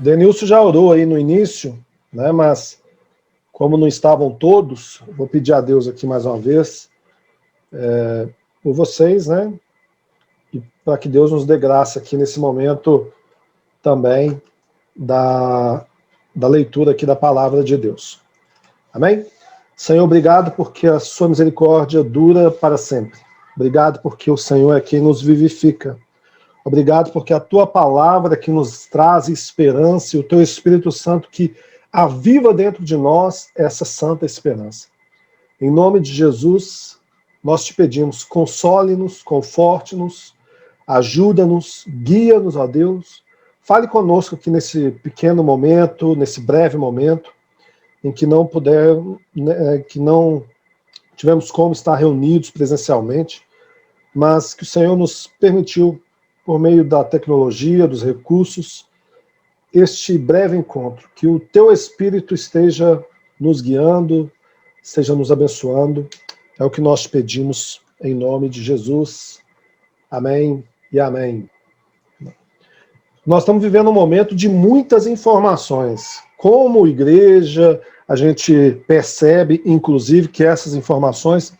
Denilson já orou aí no início, né? Mas como não estavam todos, vou pedir a Deus aqui mais uma vez, por vocês, né? E para que Deus nos dê graça aqui nesse momento também da leitura aqui da palavra de Deus. Amém? Senhor, obrigado porque a sua misericórdia dura para sempre. Obrigado porque o Senhor é quem nos vivifica. Obrigado porque a tua palavra que nos traz esperança e o teu Espírito Santo que aviva dentro de nós essa santa esperança. Em nome de Jesus, nós te pedimos, console-nos, conforte-nos, ajuda-nos, guia-nos, ó Deus. Fale conosco aqui nesse pequeno momento, nesse breve momento, em que não tivemos como estar reunidos presencialmente, mas que o Senhor nos permitiu, por meio da tecnologia, dos recursos, este breve encontro, que o teu Espírito esteja nos guiando, esteja nos abençoando, é o que nós pedimos em nome de Jesus. Amém e amém. Nós estamos vivendo um momento de muitas informações. Como igreja, a gente percebe, inclusive, que essas informações,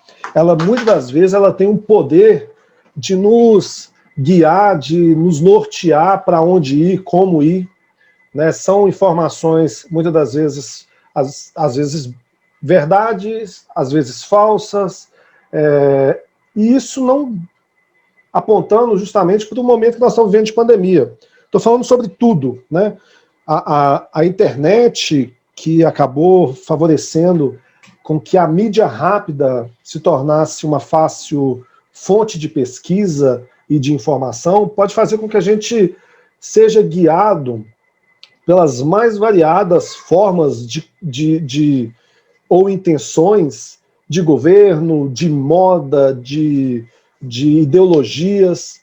muitas das vezes, ela tem um poder de nos guiar, de nos nortear para onde ir, como ir. Né? São informações, muitas das vezes, às vezes verdades, às vezes falsas, e isso não apontando justamente para o momento que nós estamos vivendo de pandemia. Estou falando sobre tudo, né? A internet, que acabou favorecendo com que a mídia rápida se tornasse uma fácil fonte de pesquisa e de informação, pode fazer com que a gente seja guiado pelas mais variadas formas ou intenções de governo, de moda, de ideologias.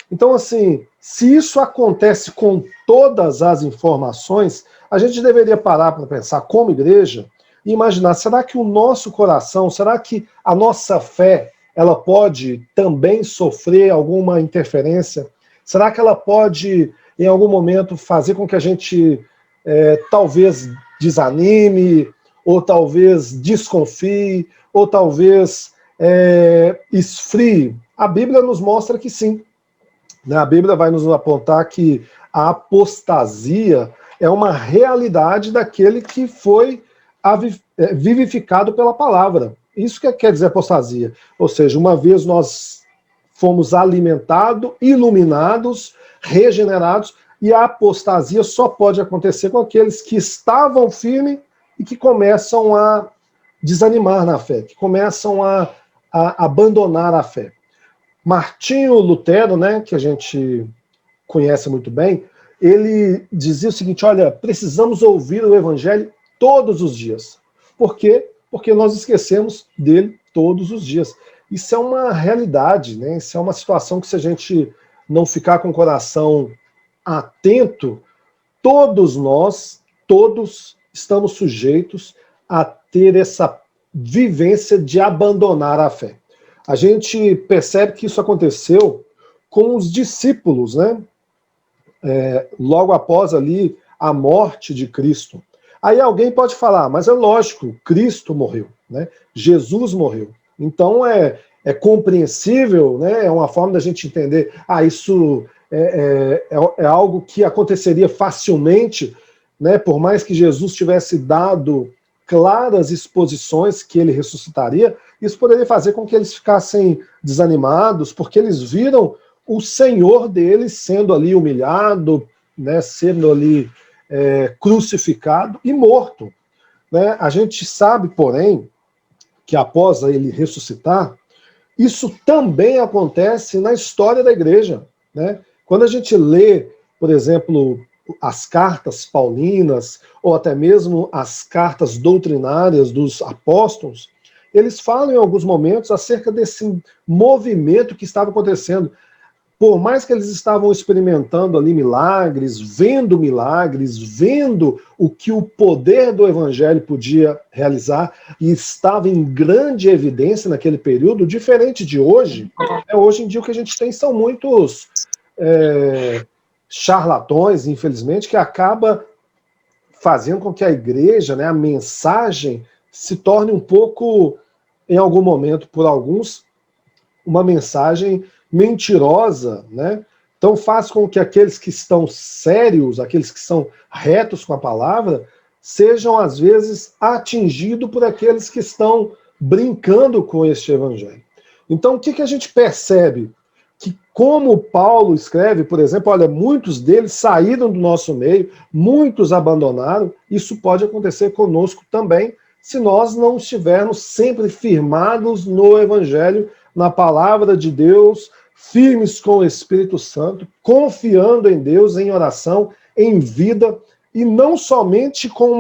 Então, assim, se isso acontece com todas as informações, a gente deveria parar para pensar como igreja e imaginar, será que o nosso coração, será que a nossa fé, ela pode também sofrer alguma interferência? Será que ela pode, em algum momento, fazer com que a gente talvez desanime, ou talvez desconfie, ou talvez esfrie? A Bíblia nos mostra que sim. A Bíblia vai nos apontar que a apostasia é uma realidade daquele que foi vivificado pela palavra. Isso que quer dizer apostasia. Ou seja, uma vez nós fomos alimentados, iluminados, regenerados, e a apostasia só pode acontecer com aqueles que estavam firmes e que começam a desanimar na fé, que começam a abandonar a fé. Martinho Lutero, né, que a gente conhece muito bem, ele dizia o seguinte: olha, precisamos ouvir o evangelho todos os dias. Por quê? Porque nós esquecemos dele todos os dias. Isso é uma realidade, né? Isso é uma situação que, se a gente não ficar com o coração atento, todos nós, todos estamos sujeitos a ter essa vivência de abandonar a fé. A gente percebe que isso aconteceu com os discípulos, né? Logo após ali a morte de Cristo. Aí alguém pode falar, mas é lógico, Cristo morreu, né? Jesus morreu. Então é compreensível, né? É uma forma da gente entender, isso é algo que aconteceria facilmente, né? Por mais que Jesus tivesse dado claras exposições que ele ressuscitaria, isso poderia fazer com que eles ficassem desanimados, porque eles viram o Senhor deles sendo ali humilhado, né, sendo ali crucificado e morto. Né? A gente sabe, porém, que após ele ressuscitar, isso também acontece na história da igreja. Né? Quando a gente lê, por exemplo, as cartas paulinas, ou até mesmo as cartas doutrinárias dos apóstolos, eles falam em alguns momentos acerca desse movimento que estava acontecendo. Por mais que eles estavam experimentando ali milagres, vendo o que o poder do evangelho podia realizar, e estava em grande evidência naquele período, diferente de hoje. Hoje em dia o que a gente tem são muitos charlatões, infelizmente, que acaba fazendo com que a igreja, né, a mensagem, se torne um pouco, em algum momento, por alguns, uma mensagem mentirosa, né? Então faz com que aqueles que estão sérios, aqueles que são retos com a palavra, sejam às vezes atingidos por aqueles que estão brincando com este evangelho. Então o que a gente percebe? Que como Paulo escreve, por exemplo, olha, muitos deles saíram do nosso meio, muitos abandonaram, isso pode acontecer conosco também, se nós não estivermos sempre firmados no evangelho, na palavra de Deus, firmes com o Espírito Santo, confiando em Deus, em oração, em vida, e não somente com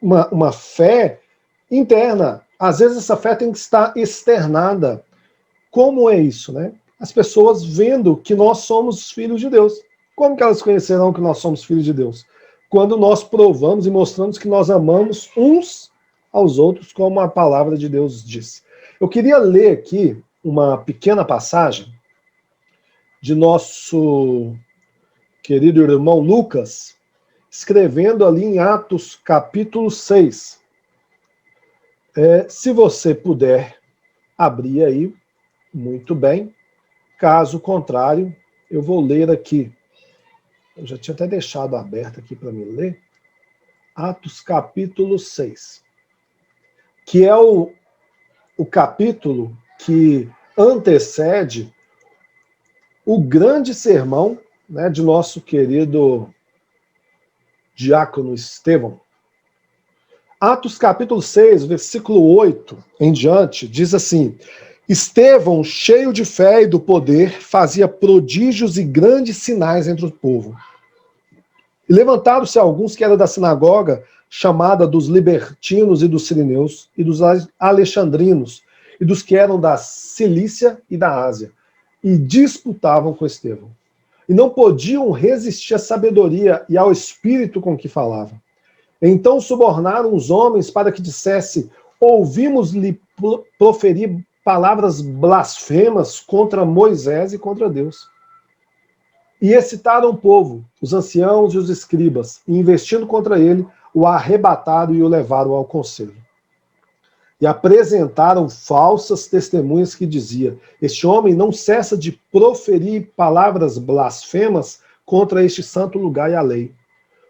uma fé interna. Às vezes essa fé tem que estar externada. Como é isso, né? As pessoas vendo que nós somos filhos de Deus. Como que elas conhecerão que nós somos filhos de Deus? Quando nós provamos e mostramos que nós amamos uns aos outros, como a palavra de Deus diz. Eu queria ler aqui uma pequena passagem de nosso querido irmão Lucas, escrevendo ali em Atos capítulo 6. Se você puder abrir aí, muito bem. Caso contrário, eu vou ler aqui. Eu já tinha até deixado aberto aqui para me ler. Atos capítulo 6. Que é o capítulo que antecede o grande sermão, né, de nosso querido diácono Estevão. Atos capítulo 6, versículo 8 em diante, diz assim: Estevão, cheio de fé e do poder, fazia prodígios e grandes sinais entre o povo. E levantaram-se alguns que eram da sinagoga, chamada dos libertinos e dos sirineus, e dos alexandrinos, e dos que eram da Cilícia e da Ásia, e disputavam com Estevão. E não podiam resistir à sabedoria e ao espírito com que falava. Então subornaram os homens para que dissesse: ouvimos-lhe proferir palavras blasfemas contra Moisés e contra Deus. E excitaram o povo, os anciãos e os escribas, e investindo contra ele, o arrebataram e o levaram ao conselho. E apresentaram falsas testemunhas que dizia: este homem não cessa de proferir palavras blasfemas contra este santo lugar e a lei.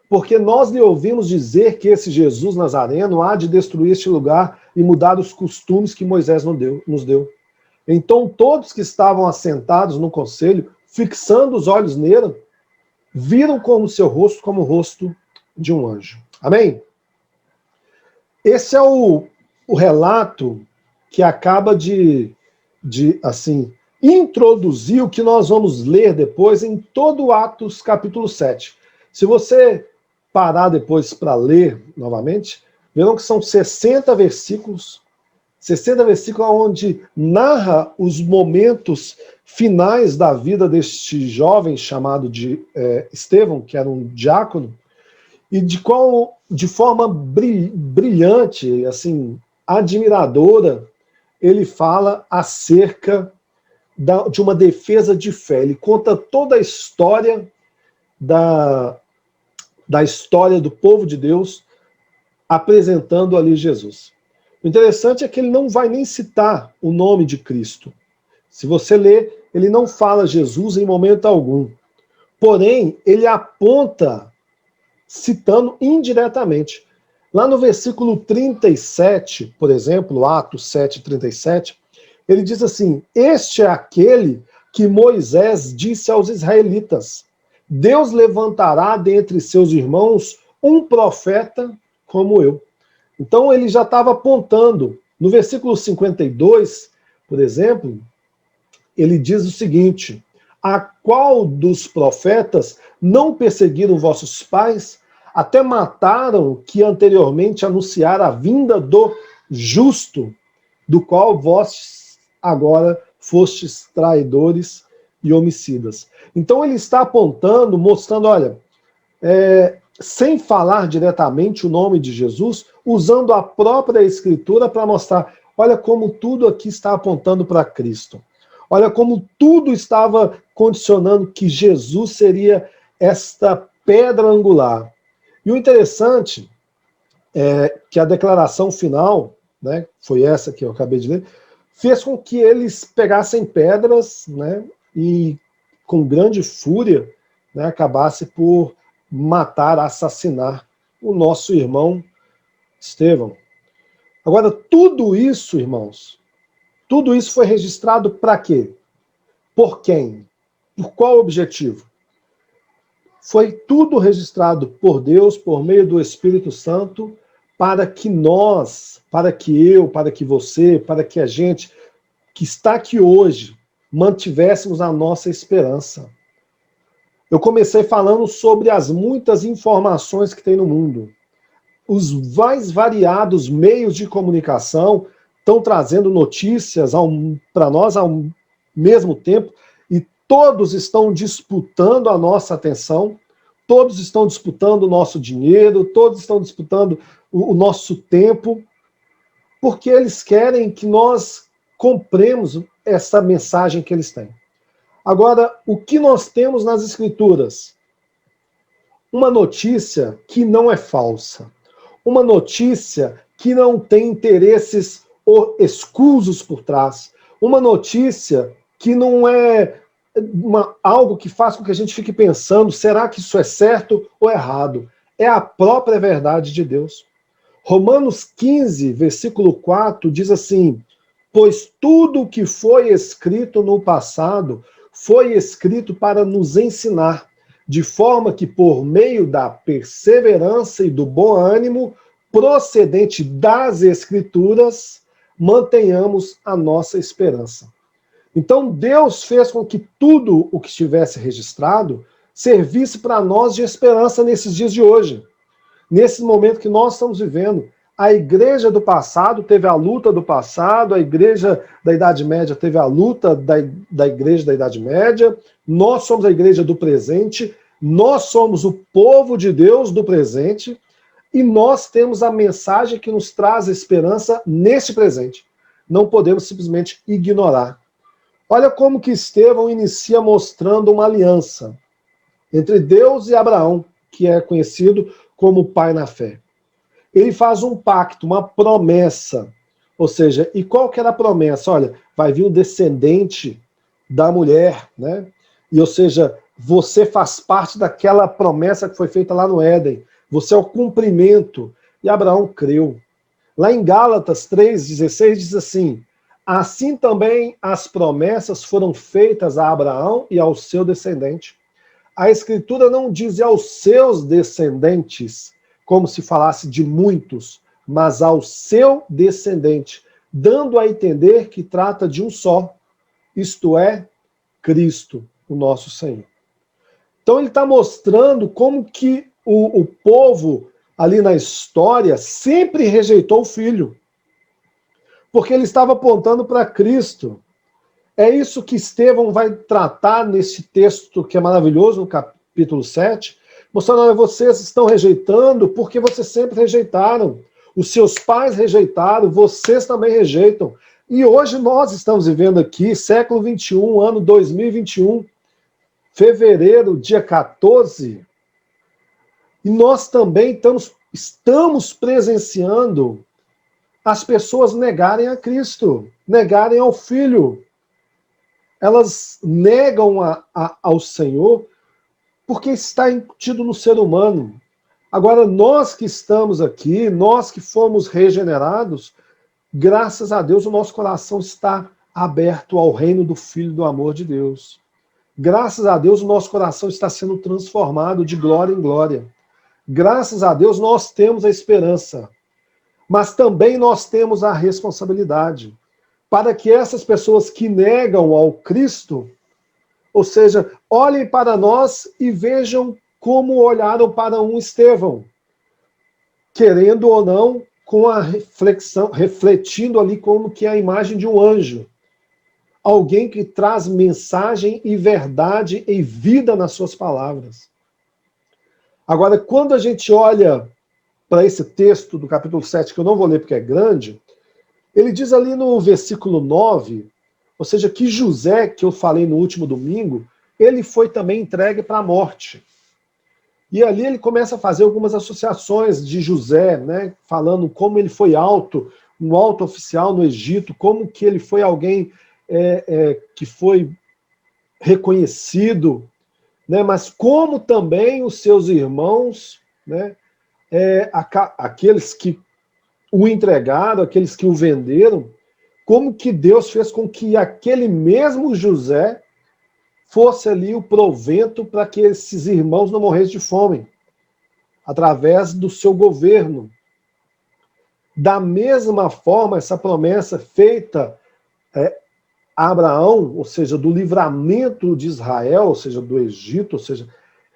Porque nós lhe ouvimos dizer que esse Jesus Nazareno há de destruir este lugar e mudar os costumes que Moisés nos deu. Então todos que estavam assentados no conselho, fixando os olhos nele, viram como seu rosto como o rosto de um anjo. Amém? Esse é o relato que acaba de assim, introduzir o que nós vamos ler depois em todo Atos capítulo 7. Se você parar depois para ler novamente, verão que são 60 versículos onde narra os momentos finais da vida deste jovem chamado de Estevão, que era um diácono, e de forma brilhante, assim, admiradora, ele fala acerca de uma defesa de fé. Ele conta toda a história da história do povo de Deus, apresentando ali Jesus. O interessante é que ele não vai nem citar o nome de Cristo. Se você ler, ele não fala Jesus em momento algum. Porém, ele aponta, citando indiretamente. Lá no versículo 37, por exemplo, Atos 7, 37, ele diz assim: este é aquele que Moisés disse aos israelitas: Deus levantará dentre seus irmãos um profeta como eu. Então ele já estava apontando. No versículo 52, por exemplo, ele diz o seguinte: a qual dos profetas não perseguiram vossos pais, até mataram que anteriormente anunciara a vinda do justo, do qual vós agora fostes traidores e homicidas. Então ele está apontando, mostrando, olha, sem falar diretamente o nome de Jesus, usando a própria Escritura para mostrar, olha como tudo aqui está apontando para Cristo. Olha como tudo estava condicionando que Jesus seria esta pedra angular. E o interessante é que a declaração final, né, foi essa que eu acabei de ler, fez com que eles pegassem pedras, né, e com grande fúria, né, acabasse por matar, assassinar o nosso irmão Estevão. Agora, tudo isso, irmãos, tudo isso foi registrado para quê? Por quem? Por qual objetivo? Foi tudo registrado por Deus, por meio do Espírito Santo, para que nós, para que eu, para que você, para que a gente que está aqui hoje, mantivéssemos a nossa esperança. Eu comecei falando sobre as muitas informações que tem no mundo. Os mais variados meios de comunicação estão trazendo notícias para nós ao mesmo tempo, e todos estão disputando a nossa atenção, todos estão disputando o nosso dinheiro, todos estão disputando o nosso tempo, porque eles querem que nós compremos essa mensagem que eles têm. Agora, o que nós temos nas Escrituras? Uma notícia que não é falsa. Uma notícia que não tem interesses escusos por trás. Uma notícia que não é algo que faz com que a gente fique pensando, será que isso é certo ou errado? É a própria verdade de Deus. Romanos 15, versículo 4, diz assim: pois tudo o que foi escrito no passado foi escrito para nos ensinar, de forma que por meio da perseverança e do bom ânimo procedente das Escrituras, mantenhamos a nossa esperança. Então Deus fez com que tudo o que estivesse registrado servisse para nós de esperança nesses dias de hoje. Nesse momento que nós estamos vivendo, a igreja do passado teve a luta do passado, a igreja da Idade Média teve a luta da igreja da Idade Média, nós somos a igreja do presente, nós somos o povo de Deus do presente, e nós temos a mensagem que nos traz esperança neste presente. Não podemos simplesmente ignorar. Olha como que Estevão inicia mostrando uma aliança entre Deus e Abraão, que é conhecido como pai na fé. Ele faz um pacto, uma promessa. Ou seja, e qual que era a promessa? Olha, vai vir um descendente da mulher, né? E, ou seja, você faz parte daquela promessa que foi feita lá no Éden. Você é o cumprimento. E Abraão creu. Lá em Gálatas 3,16 diz assim: assim também as promessas foram feitas a Abraão e ao seu descendente. A Escritura não diz aos seus descendentes, como se falasse de muitos, mas ao seu descendente, dando a entender que trata de um só, isto é, Cristo, o nosso Senhor. Então ele está mostrando como que o povo ali na história sempre rejeitou o Filho, porque ele estava apontando para Cristo. É isso que Estevão vai tratar nesse texto que é maravilhoso, no capítulo 7, mostrando: olha, vocês estão rejeitando porque vocês sempre rejeitaram. Os seus pais rejeitaram, vocês também rejeitam. E hoje nós estamos vivendo aqui, século 21, ano 2021, fevereiro, dia 14, e nós também estamos presenciando as pessoas negarem a Cristo, negarem ao Filho. Elas negam ao Senhor porque está incutido no ser humano. Agora, nós que estamos aqui, nós que fomos regenerados, graças a Deus o nosso coração está aberto ao reino do Filho do amor de Deus. Graças a Deus o nosso coração está sendo transformado de glória em glória. Graças a Deus nós temos a esperança, mas também nós temos a responsabilidade para que essas pessoas que negam ao Cristo, ou seja, olhem para nós e vejam como olharam para um Estevão, querendo ou não, com a reflexão, refletindo ali como que é a imagem de um anjo. Alguém que traz mensagem e verdade e vida nas suas palavras. Agora, quando a gente olha para esse texto do capítulo 7, que eu não vou ler porque é grande, ele diz ali no versículo 9, ou seja, que José, que eu falei no último domingo, ele foi também entregue para a morte. E ali ele começa a fazer algumas associações de José, né, falando como ele foi um alto oficial no Egito, como que ele foi alguém que foi reconhecido, né, mas como também os seus irmãos, né, aqueles que o entregaram, aqueles que o venderam, como que Deus fez com que aquele mesmo José fosse ali o provento para que esses irmãos não morressem de fome, através do seu governo. Da mesma forma, essa promessa feita a Abraão, ou seja, do livramento de Israel, ou seja, do Egito, ou seja,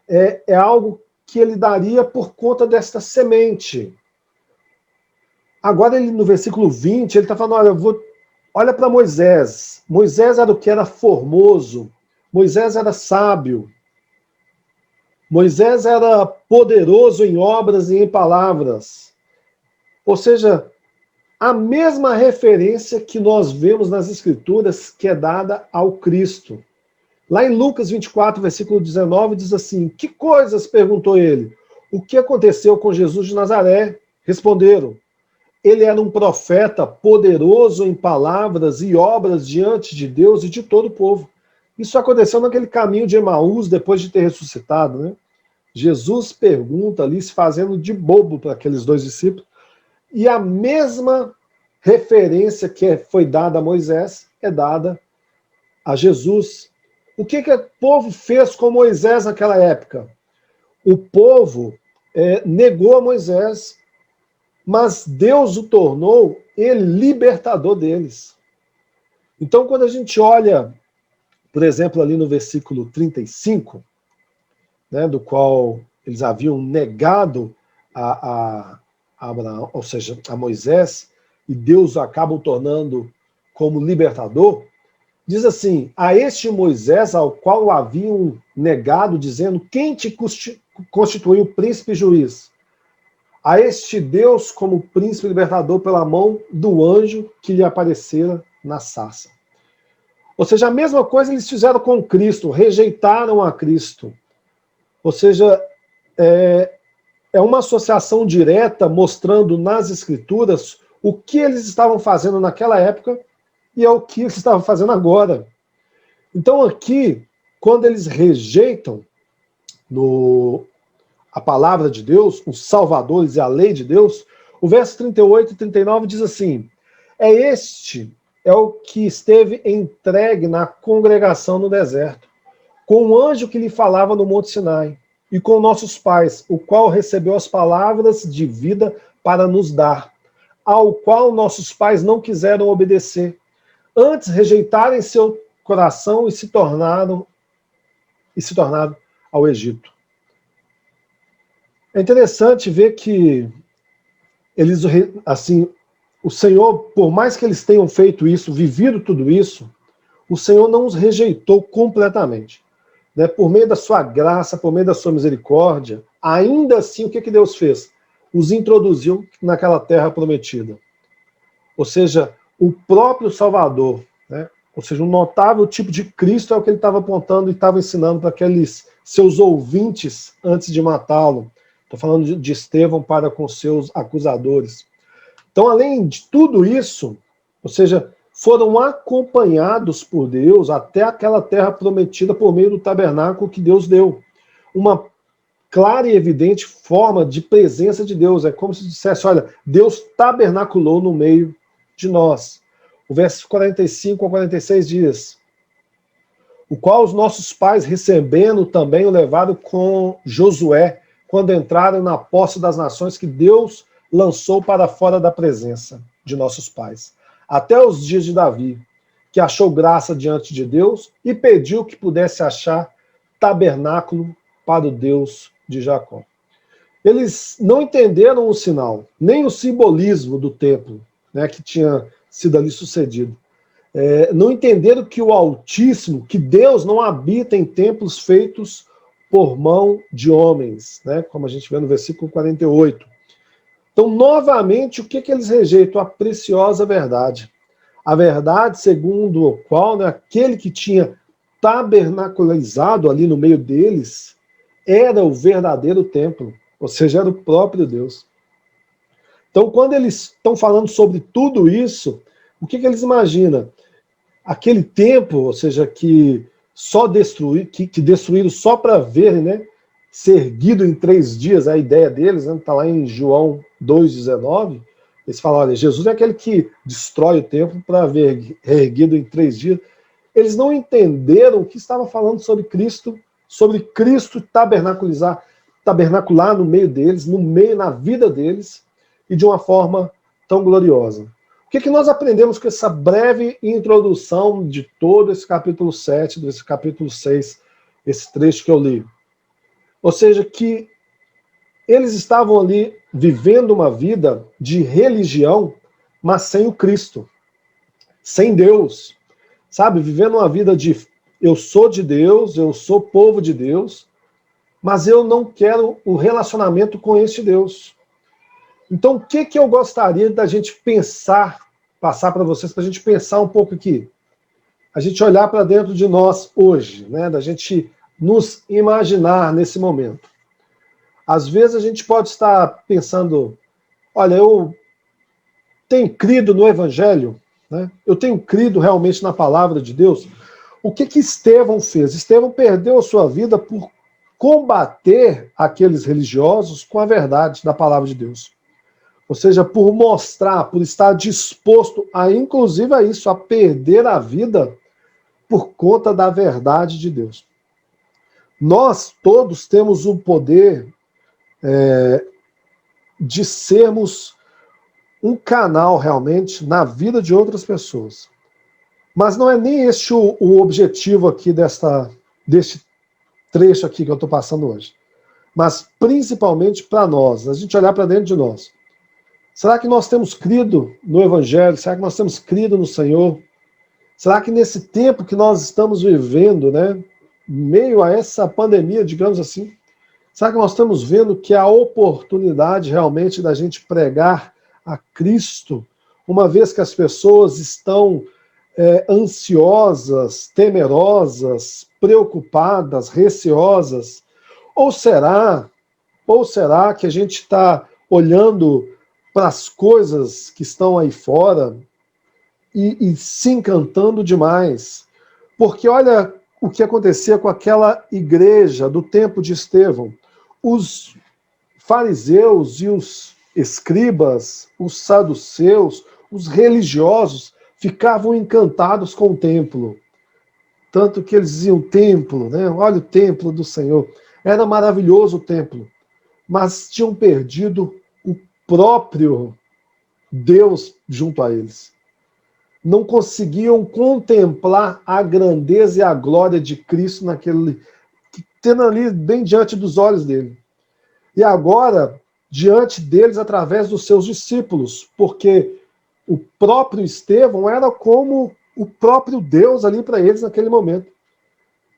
é algo que ele daria por conta desta semente. Agora, ele, no versículo 20, ele está falando, olha para Moisés. Moisés era o que? Era formoso. Moisés era sábio. Moisés era poderoso em obras e em palavras. Ou seja, a mesma referência que nós vemos nas Escrituras que é dada ao Cristo. Lá em Lucas 24, versículo 19, diz assim: que coisas? Perguntou ele. O que aconteceu com Jesus de Nazaré? Responderam: ele era um profeta poderoso em palavras e obras diante de Deus e de todo o povo. Isso aconteceu naquele caminho de Emaús, depois de ter ressuscitado, né? Jesus pergunta ali, se fazendo de bobo para aqueles dois discípulos, e a mesma referência que foi dada a Moisés é dada a Jesus. O que o povo fez com Moisés naquela época? O povo negou a Moisés, mas Deus o tornou ele libertador deles. Então, quando a gente olha, por exemplo, ali no versículo 35, né, do qual eles haviam negado a Abraão, ou seja, a Moisés, e Deus acaba o tornando como libertador, diz assim: a este Moisés, ao qual haviam negado, dizendo: quem te constituiu príncipe e juiz? A este Deus como príncipe libertador pela mão do anjo que lhe aparecera na sarça. Ou seja, a mesma coisa eles fizeram com Cristo, rejeitaram a Cristo. Ou seja, é uma associação direta mostrando nas Escrituras o que eles estavam fazendo naquela época e é o que eles estavam fazendo agora. Então aqui, quando eles rejeitam a palavra de Deus, os salvadores e a lei de Deus, o verso 38 e 39 diz assim: este é o que esteve entregue na congregação no deserto, com o anjo que lhe falava no Monte Sinai, e com nossos pais, o qual recebeu as palavras de vida para nos dar, ao qual nossos pais não quiseram obedecer, antes rejeitaram em seu coração e se tornaram ao Egito. É interessante ver que eles, assim, o Senhor, por mais que eles tenham feito isso, vivido tudo isso, o Senhor não os rejeitou completamente. Né? Por meio da sua graça, por meio da sua misericórdia, ainda assim, o que Deus fez? Os introduziu naquela terra prometida. Ou seja, o próprio Salvador, né? Ou seja, um notável tipo de Cristo é o que ele estava apontando e estava ensinando para aqueles seus ouvintes antes de matá-lo. Estou falando de Estevão para com seus acusadores. Então, além de tudo isso, ou seja, foram acompanhados por Deus até aquela terra prometida por meio do tabernáculo que Deus deu. Uma clara e evidente forma de presença de Deus. É como se dissesse, olha, Deus tabernaculou no meio de nós. O verso 45 a 46 diz: o qual os nossos pais, recebendo também, o levaram com Josué, quando entraram na posse das nações que Deus lançou para fora da presença de nossos pais, até os dias de Davi, que achou graça diante de Deus e pediu que pudesse achar tabernáculo para o Deus de Jacó. Eles não entenderam o sinal, nem o simbolismo do templo, né, que tinha sido ali sucedido. Não entenderam que o Altíssimo, que Deus não habita em templos feitos por mão de homens, né, como a gente vê no versículo 48. Então, novamente, o que eles rejeitam? A preciosa verdade. A verdade segundo o qual, né, aquele que tinha tabernaculizado ali no meio deles, era o verdadeiro templo, ou seja, era o próprio Deus. Então, quando eles estão falando sobre tudo isso, o que eles imaginam? Aquele templo, ou seja, que destruíram só para verem, né? Ser erguido em 3 dias, a ideia deles, está lá em João 2,19, eles falam, olha, Jesus é aquele que destrói o templo para ver erguido em 3 dias. Eles não entenderam o que estava falando sobre Cristo tabernacular no meio deles, na vida deles, e de uma forma tão gloriosa. O que nós aprendemos com essa breve introdução de todo esse capítulo 7, desse capítulo 6, esse trecho que eu li? Ou seja, que eles estavam ali vivendo uma vida de religião, mas sem o Cristo, sem Deus, sabe? Vivendo uma vida de eu sou de Deus, eu sou povo de Deus, mas eu não quero o relacionamento com este Deus. Então, o que eu gostaria da gente passar para vocês, para a gente pensar um pouco aqui? A gente olhar para dentro de nós hoje, né? Da gente nos imaginar nesse momento. Às vezes a gente pode estar pensando, olha, eu tenho crido no Evangelho, né? Eu tenho crido realmente na palavra de Deus. O que Estevão fez? Estevão perdeu a sua vida por combater aqueles religiosos com a verdade da palavra de Deus. Ou seja, por mostrar, por estar disposto a, inclusive a isso, a perder a vida por conta da verdade de Deus. Nós todos temos o poder de sermos um canal realmente na vida de outras pessoas. Mas não é nem este o objetivo aqui deste trecho aqui que eu estou passando hoje. Mas principalmente para nós, a gente olhar para dentro de nós. Será que nós temos crido no Evangelho? Será que nós temos crido no Senhor? Será que nesse tempo que nós estamos vivendo, né, meio a essa pandemia, digamos assim, será que nós estamos vendo que a oportunidade realmente da gente pregar a Cristo, uma vez que as pessoas estão ansiosas, temerosas, preocupadas, receosas? Ou será que a gente está olhando para as coisas que estão aí fora e se encantando demais? Porque olha o que acontecia com aquela igreja do tempo de Estevão. Os fariseus e os escribas, os saduceus, os religiosos ficavam encantados com o templo. Tanto que eles diziam templo, né? Olha o templo do Senhor. Era maravilhoso o templo, mas tinham perdido o próprio Deus junto a eles. Não conseguiam contemplar a grandeza e a glória de Cristo tendo ali bem diante dos olhos dele. E agora, diante deles, através dos seus discípulos, porque o próprio Estevão era como o próprio Deus ali para eles naquele momento,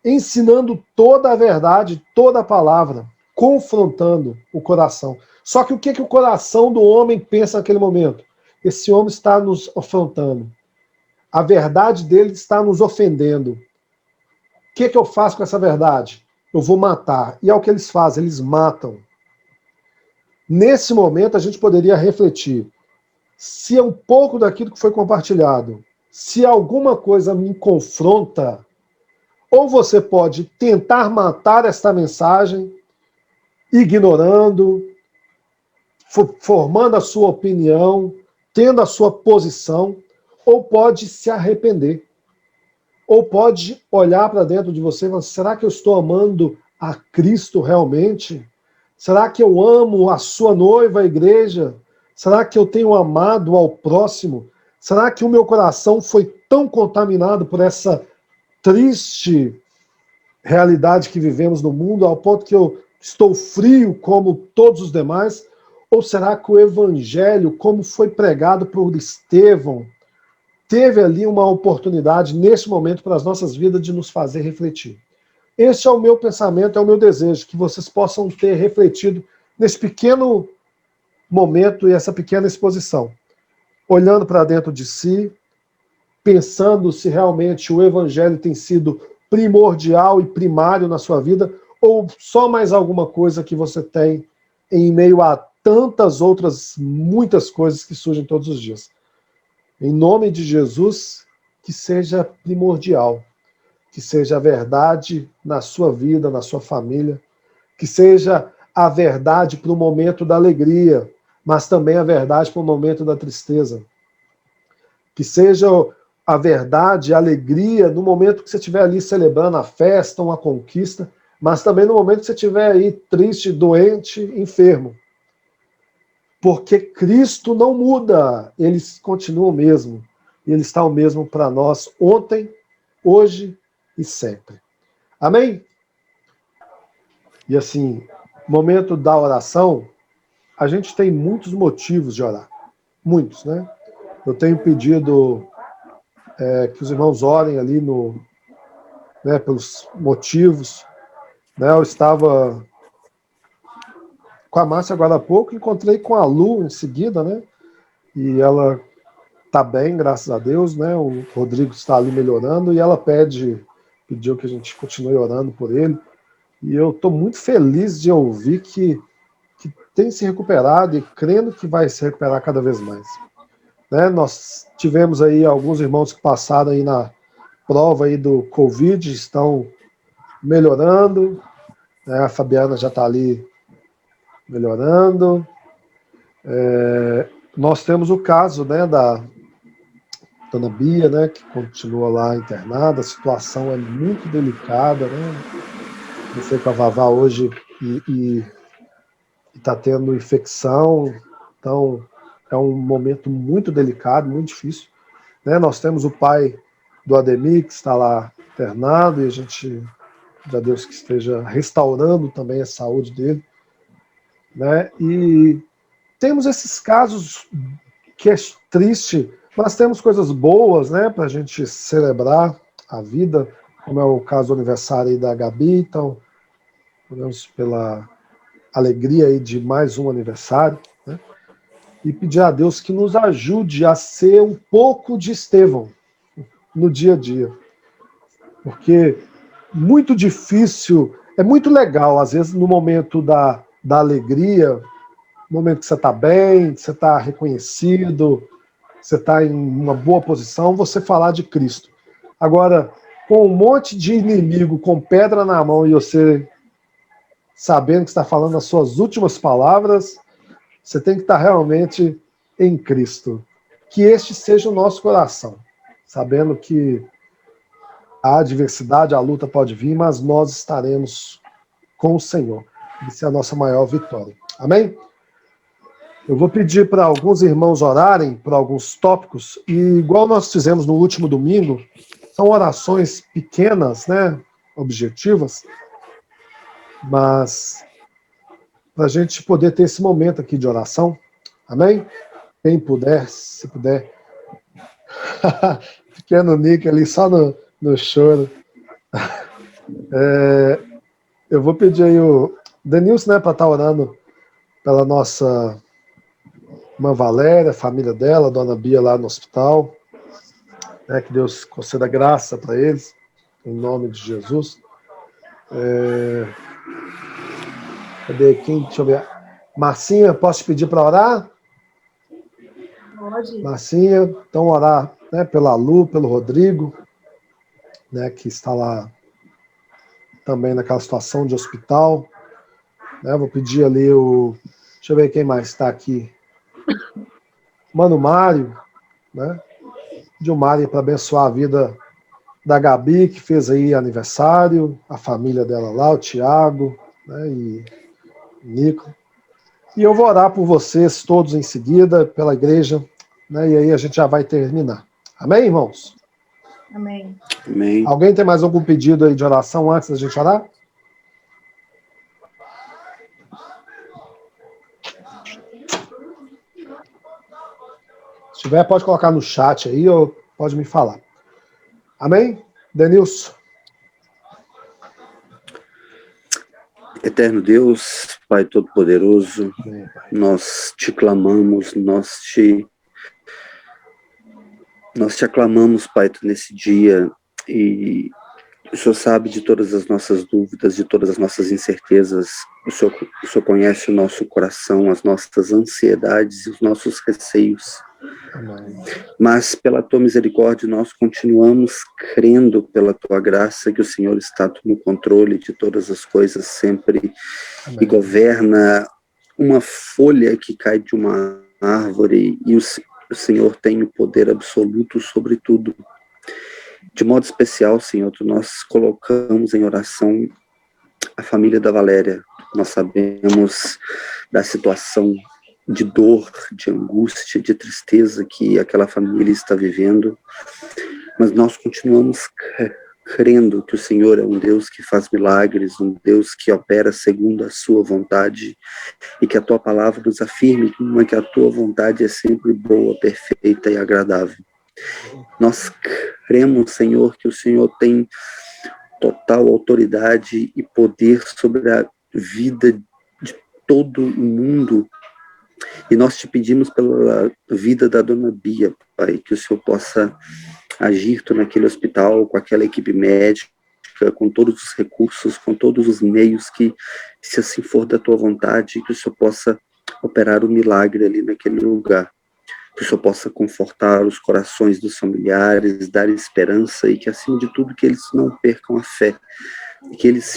ensinando toda a verdade, toda a palavra, confrontando o coração. Só que o que o coração do homem pensa naquele momento? Esse homem está nos afrontando. A verdade dele está nos ofendendo. O que eu faço com essa verdade? Eu vou matar. E é o que eles fazem, eles matam. Nesse momento, a gente poderia refletir. Se é um pouco daquilo que foi compartilhado, se alguma coisa me confronta, ou você pode tentar matar esta mensagem, ignorando, formando a sua opinião, tendo a sua posição, ou pode se arrepender. Ou pode olhar para dentro de você e falar, será que eu estou amando a Cristo realmente? Será que eu amo a sua noiva, a igreja? Será que eu tenho amado ao próximo? Será que o meu coração foi tão contaminado por essa triste realidade que vivemos no mundo, ao ponto que eu estou frio como todos os demais? Ou será que o Evangelho, como foi pregado por Estevão, teve ali uma oportunidade, nesse momento, para as nossas vidas, de nos fazer refletir? Esse é o meu pensamento, é o meu desejo, que vocês possam ter refletido nesse pequeno momento e essa pequena exposição. Olhando para dentro de si, pensando se realmente o Evangelho tem sido primordial e primário na sua vida, ou só mais alguma coisa que você tem em meio a tantas outras, muitas coisas que surgem todos os dias? Em nome de Jesus, que seja primordial, que seja a verdade na sua vida, na sua família, que seja a verdade para o momento da alegria, mas também a verdade para o momento da tristeza. Que seja a verdade, a alegria no momento que você estiver ali celebrando a festa, uma conquista, mas também no momento que você estiver aí triste, doente, enfermo. Porque Cristo não muda, ele continua o mesmo. E ele está o mesmo para nós ontem, hoje e sempre. Amém? E assim, momento da oração, a gente tem muitos motivos de orar. Muitos, né? Eu tenho pedido que os irmãos orem ali pelos motivos. Né? Eu estava com a Márcia agora há pouco, encontrei com a Lu em seguida, né? E ela está bem, graças a Deus, né? O Rodrigo está ali melhorando e ela pediu que a gente continue orando por ele. E eu estou muito feliz de ouvir que tem se recuperado e crendo que vai se recuperar cada vez mais. Né? Nós tivemos aí alguns irmãos que passaram aí na prova aí do Covid, estão melhorando, né? A Fabiana já está ali melhorando. Nós temos o caso, né, da Dona Bia, né, que continua lá internada, a situação é muito delicada, né? Eu fui com a Vavá hoje e está tendo infecção, então é um momento muito delicado, muito difícil. Né? Nós temos o pai do Ademir, que está lá internado, e a gente, já Deus que esteja restaurando também a saúde dele. Né? E temos esses casos que é triste, mas temos coisas boas, né, para a gente celebrar a vida, como é o caso do aniversário aí da Gabi, então, podemos pela alegria aí de mais um aniversário, né, e pedir a Deus que nos ajude a ser um pouco de Estevão no dia a dia, porque muito difícil, é muito legal, às vezes, no momento da alegria, no momento que você está bem, que você está reconhecido, você está em uma boa posição, você falar de Cristo. Agora, com um monte de inimigo com pedra na mão e você sabendo que está falando as suas últimas palavras, você tem que estar realmente em Cristo. Que este seja o nosso coração, sabendo que a adversidade, a luta pode vir, mas nós estaremos com o Senhor. Isso é a nossa maior vitória. Amém? Eu vou pedir para alguns irmãos orarem por alguns tópicos, e igual nós fizemos no último domingo, são orações pequenas, né, objetivas, mas para a gente poder ter esse momento aqui de oração, amém? Quem puder, se puder. Pequeno Nick ali, só no choro. Eu vou pedir aí o Denilson, né, para estar orando pela nossa irmã Valéria, a família dela, a dona Bia lá no hospital, né, que Deus conceda graça para eles, em nome de Jesus. Cadê quem? Deixa eu ver. Marcinha, posso te pedir para orar? Pode. Marcinha, então orar, né, pela Lu, pelo Rodrigo, né, que está lá também naquela situação de hospital. Né, vou pedir ali o... Deixa eu ver quem mais está aqui. Mano Mário, né? De o Mário para abençoar a vida da Gabi, que fez aí aniversário, a família dela lá, o Tiago, né, e o Nico. E eu vou orar por vocês todos em seguida, pela igreja, né, e aí a gente já vai terminar. Amém, irmãos? Amém. Amém. Alguém tem mais algum pedido aí de oração antes da gente orar? Se tiver, pode colocar no chat aí ou pode me falar. Amém? Denilson. Eterno Deus, Pai Todo-Poderoso, nós te clamamos, nós te aclamamos, Pai, nesse dia, e O Senhor sabe de todas as nossas dúvidas, de todas as nossas incertezas. O Senhor conhece o nosso coração, as nossas ansiedades e os nossos receios. Amém. Mas, pela Tua misericórdia, nós continuamos crendo pela Tua graça que o Senhor está no controle de todas as coisas sempre. Amém. E governa uma folha que cai de uma árvore e o Senhor tem o poder absoluto sobre tudo. De modo especial, Senhor, nós colocamos em oração a família da Valéria. Nós sabemos da situação de dor, de angústia, de tristeza que aquela família está vivendo, mas nós continuamos crendo que o Senhor é um Deus que faz milagres, um Deus que opera segundo a sua vontade, e que a Tua palavra nos afirme que a Tua vontade é sempre boa, perfeita e agradável. Nós cremos, Senhor, que o Senhor tem total autoridade e poder sobre a vida de todo o mundo. E nós te pedimos pela vida da dona Bia, Pai, que o Senhor possa agir naquele hospital, com aquela equipe médica, com todos os recursos, com todos os meios que, se assim for da Tua vontade, que o Senhor possa operar o milagre ali naquele lugar. Que o Senhor possa confortar os corações dos familiares, dar esperança e que, acima de tudo, que eles não percam a fé, que eles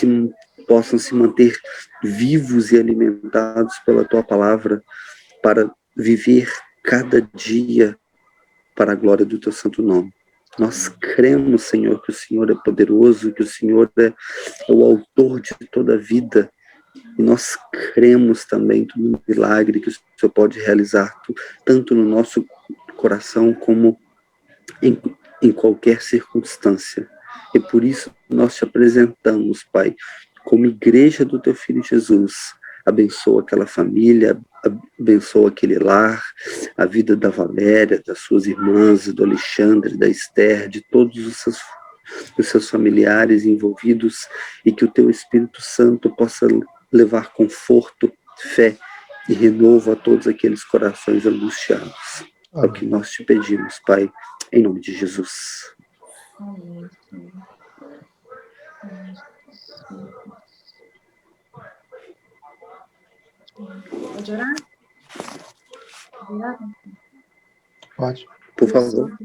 possam se manter vivos e alimentados pela Tua palavra para viver cada dia para a glória do Teu santo nome. Nós cremos, Senhor, que o Senhor é poderoso, que o Senhor é o autor de toda a vida. E nós cremos também no milagre que o Senhor pode realizar tanto no nosso coração como em qualquer circunstância. E por isso nós te apresentamos, Pai, como igreja do Teu Filho Jesus. Abençoa aquela família, abençoa aquele lar, a vida da Valéria, das suas irmãs, do Alexandre, da Esther, de todos os seus familiares envolvidos, e que o Teu Espírito Santo possa levar conforto, fé e renovo a todos aqueles corações angustiados. É o que nós te pedimos, Pai, em nome de Jesus. Amém. Pode orar? Pode. Por favor.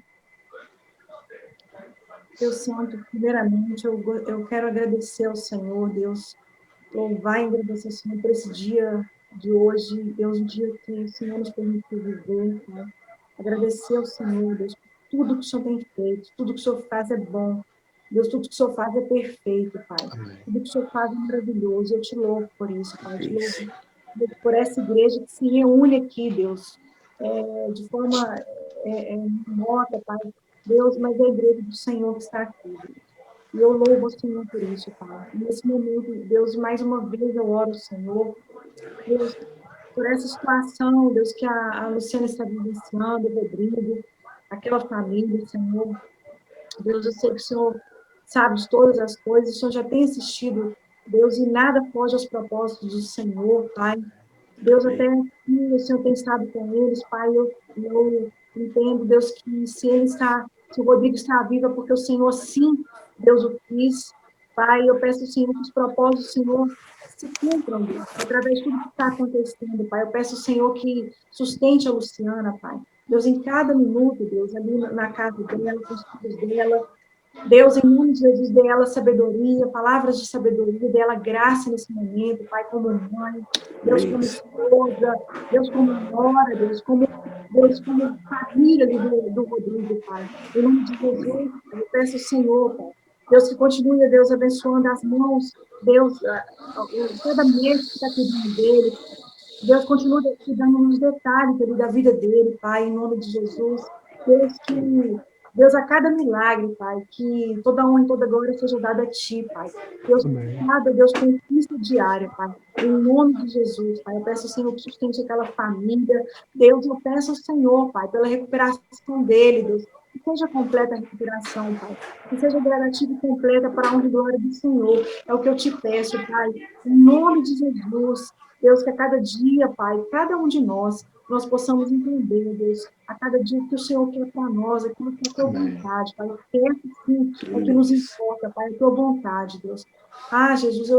Deus Santo, primeiramente, eu quero agradecer ao Senhor, Deus, louvar e agradecer ao Senhor por esse dia de hoje, Deus, um dia que o Senhor nos permitiu viver, né? Agradecer ao Senhor, Deus, por tudo que o Senhor tem feito, tudo que o Senhor faz é bom, Deus, tudo que o Senhor faz é perfeito, Pai. Amém. Tudo que o Senhor faz é maravilhoso, eu te louvo por isso, Pai, eu te louvo por essa igreja que se reúne aqui, Deus, de forma remota, Pai, Deus, mas é a igreja do Senhor que está aqui, Deus. E eu louvo o Senhor por isso, Pai. Nesse momento, Deus, mais uma vez eu oro, Senhor, Deus, por essa situação, Deus, que a Luciana está vivenciando, o Rodrigo, aquela família, Senhor. Deus, eu sei que o Senhor sabe de todas as coisas, o Senhor já tem assistido, Deus, e nada foge aos propósitos do Senhor, Pai. Deus, até aqui, o Senhor tem estado com eles, Pai, eu entendo, Deus, que se o Rodrigo está vivo, é porque o Senhor, sim, Deus o quis. Pai, eu peço ao Senhor que os propósitos do Senhor se cumpram, Deus, através de tudo que está acontecendo, Pai. Eu peço ao Senhor que sustente a Luciana, Pai. Deus, em cada minuto, Deus, ali na casa dela, com os filhos dela, Deus, em nome de Jesus, dê ela sabedoria, palavras de sabedoria, dê ela graça nesse momento, Pai, como mãe, Deus como esposa, Deus como nora, Deus como família do Rodrigo, Pai. Em nome de Jesus, eu peço ao Senhor, Pai, Deus que continue, Deus, abençoando as mãos, Deus, cada mês que está cuidando dele, Deus continua cuidando nos detalhes da vida dele, Pai, em nome de Jesus. Deus, a cada milagre, Pai, que toda honra e toda glória seja dada a Ti, Pai. Deus, cada Deus conquista diária, Pai. Em nome de Jesus, Pai. Eu peço ao Senhor que sustente aquela família. Deus, eu peço ao Senhor, Pai, pela recuperação dele, Deus. Que seja completa a recuperação, Pai. Que seja gradativa e completa para a honra e glória do Senhor. É o que eu te peço, Pai. Em nome de Jesus. Deus, que a cada dia, Pai, cada um de nós nós possamos entender, Deus, a cada dia que o Senhor quer para nós, aquilo que é a tua vontade, Pai. Quer sim, é que nos importa, Pai, a tua vontade, Deus. Ah, Jesus,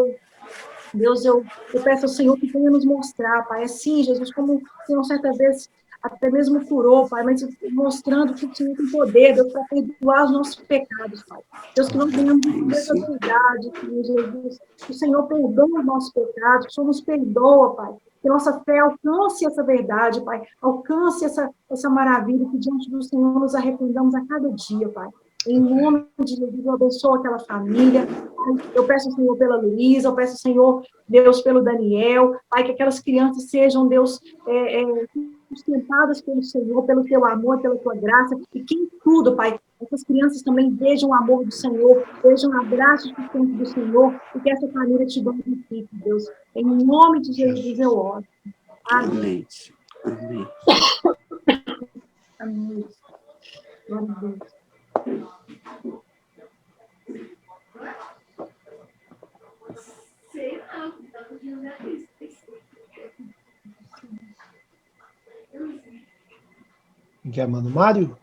Deus, eu peço ao Senhor que venha nos mostrar, Pai. Assim, Jesus, como o Senhor certa vez até mesmo curou, Pai, mas mostrando que o Senhor tem poder, Deus, para perdoar os nossos pecados, Pai. Deus, que nós venhamos entender essa verdade, Senhor Jesus. Que o Senhor perdoa os nossos pecados, que o Senhor nos perdoa, Pai. Que nossa fé alcance essa verdade, Pai. Alcance essa maravilha, que diante do Senhor nos arrependamos a cada dia, Pai. Em nome de Jesus, eu abençoo aquela família. Eu peço ao Senhor pela Luísa, eu peço ao Senhor, Deus, pelo Daniel. Pai, que aquelas crianças sejam, Deus, sustentadas pelo Senhor, pelo teu amor, pela tua graça. E que em tudo, Pai, essas crianças também vejam o amor do Senhor, vejam o abraço e sustento do Senhor, e que essa família te glorifique, Deus. Em nome de Jesus eu oro. Amém. Amém. Amém. Glória a Deus. Quem é, Mano Mário?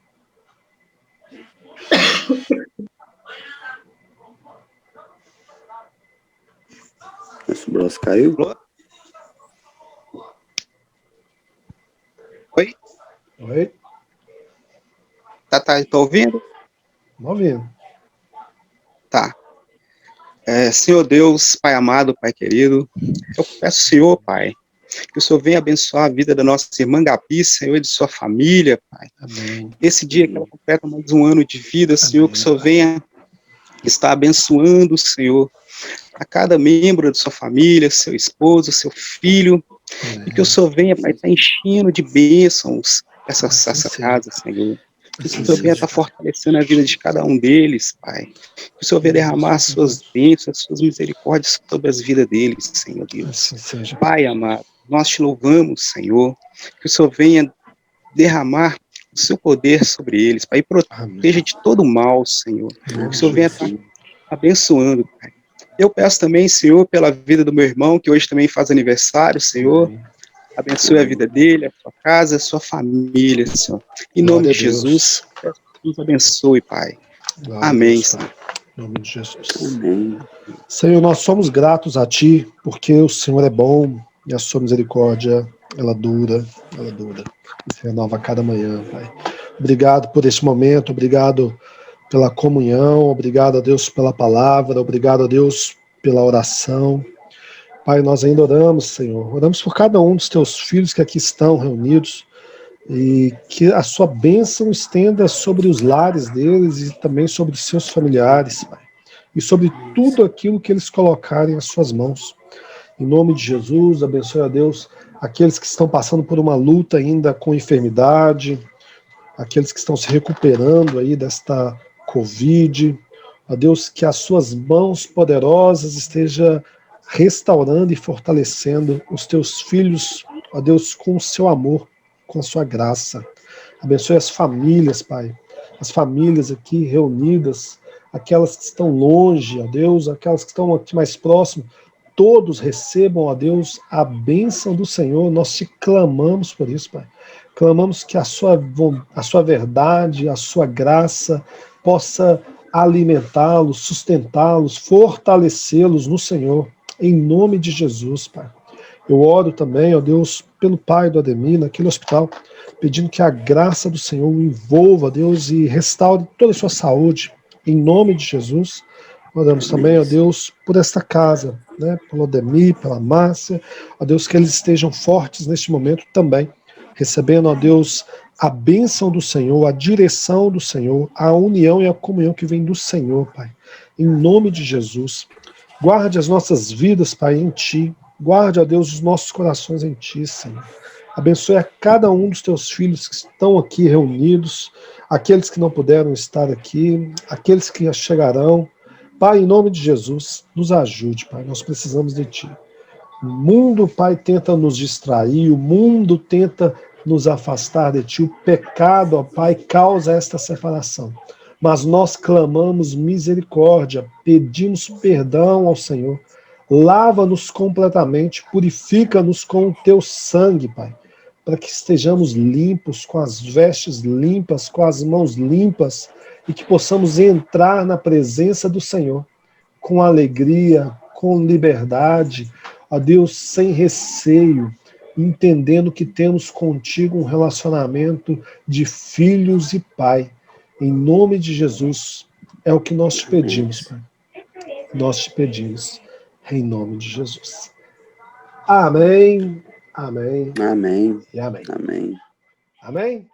Nosso braço caiu? Oi? Oi? Tá ouvindo? Não ouvindo. Tá. Senhor Deus, Pai amado, Pai querido, eu peço ao Senhor, Pai, que o Senhor venha abençoar a vida da nossa irmã Gabi, Senhor, e de sua família, Pai. Amém. Esse dia que ela completa mais um ano de vida, Senhor, Amém, que o Senhor Pai. venha estar abençoando, Senhor, a cada membro de sua família, seu esposo, seu filho, Amém. e que o Senhor venha, Pai, estar enchendo de bênçãos essa Assim casa, Senhor. Que o Assim Senhor venha seja. estar fortalecendo a vida de cada um deles, Pai. Que o Senhor venha derramar as suas bênçãos, as suas misericórdias sobre as vidas deles, Senhor Deus. Assim seja. Pai amado, nós te louvamos, Senhor. Que o Senhor venha derramar o seu poder sobre eles, Pai, e proteja de todo mal, Senhor. Que o Senhor venha estar abençoando, Pai. Eu peço também, Senhor, pela vida do meu irmão, que hoje também faz aniversário, Senhor. Amém. Abençoe a vida dele, a sua casa, a sua família, Senhor. Em Glória nome a de Deus. Jesus, nos abençoe, Pai. Glória a Amém, Deus, Senhor. Pai. Em nome de Jesus. Amém. Senhor, nós somos gratos a Ti, porque o Senhor é bom e a sua misericórdia, ela dura e se renova a cada manhã, Pai. Obrigado por este momento, obrigado pela comunhão, obrigado a Deus pela palavra, obrigado a Deus pela oração. Pai, nós ainda oramos, Senhor, oramos por cada um dos Teus filhos que aqui estão reunidos, e que a sua bênção estenda sobre os lares deles e também sobre os seus familiares, Pai. E sobre tudo aquilo que eles colocarem às suas mãos. Em nome de Jesus, abençoe a Deus aqueles que estão passando por uma luta ainda com enfermidade, aqueles que estão se recuperando aí desta Covid. Ó Deus, que as suas mãos poderosas estejam restaurando e fortalecendo os teus filhos, ó Deus, com o seu amor, com a sua graça. Abençoe as famílias, Pai, as famílias aqui reunidas, aquelas que estão longe, ó Deus, aquelas que estão aqui mais próximo, todos recebam, ó Deus, a bênção do Senhor. Nós te clamamos por isso, Pai. Clamamos que a sua verdade, a sua graça possa alimentá-los, sustentá-los, fortalecê-los no Senhor, em nome de Jesus, Pai. Eu oro também, ó Deus, pelo pai do Ademir, naquele hospital, pedindo que a graça do Senhor o envolva, Deus, e restaure toda a sua saúde, em nome de Jesus. Oramos também, ó Deus, por esta casa, né, pelo Ademir, pela Márcia, ó Deus, que eles estejam fortes neste momento também, recebendo, ó Deus, a bênção do Senhor, a direção do Senhor, a união e a comunhão que vem do Senhor, Pai, em nome de Jesus. Guarde as nossas vidas, Pai, em Ti. Guarde, ó Deus, os nossos corações em Ti, Senhor. Abençoe a cada um dos Teus filhos que estão aqui reunidos, aqueles que não puderam estar aqui, aqueles que chegarão. Pai, em nome de Jesus, nos ajude, Pai. Nós precisamos de Ti. O mundo, Pai, tenta nos distrair, o mundo tenta nos afastar de Ti. O pecado, ó Pai, causa esta separação. Mas nós clamamos misericórdia, pedimos perdão ao Senhor. Lava-nos completamente, purifica-nos com o Teu sangue, Pai, para que estejamos limpos, com as vestes limpas, com as mãos limpas, e que possamos entrar na presença do Senhor com alegria, com liberdade, ó Deus, sem receio, entendendo que temos contigo um relacionamento de filhos e pai. Em nome de Jesus, é o que nós te pedimos, Pai. Nós te pedimos, em nome de Jesus. Amém, amém, Amém. e amém. Amém. Amém?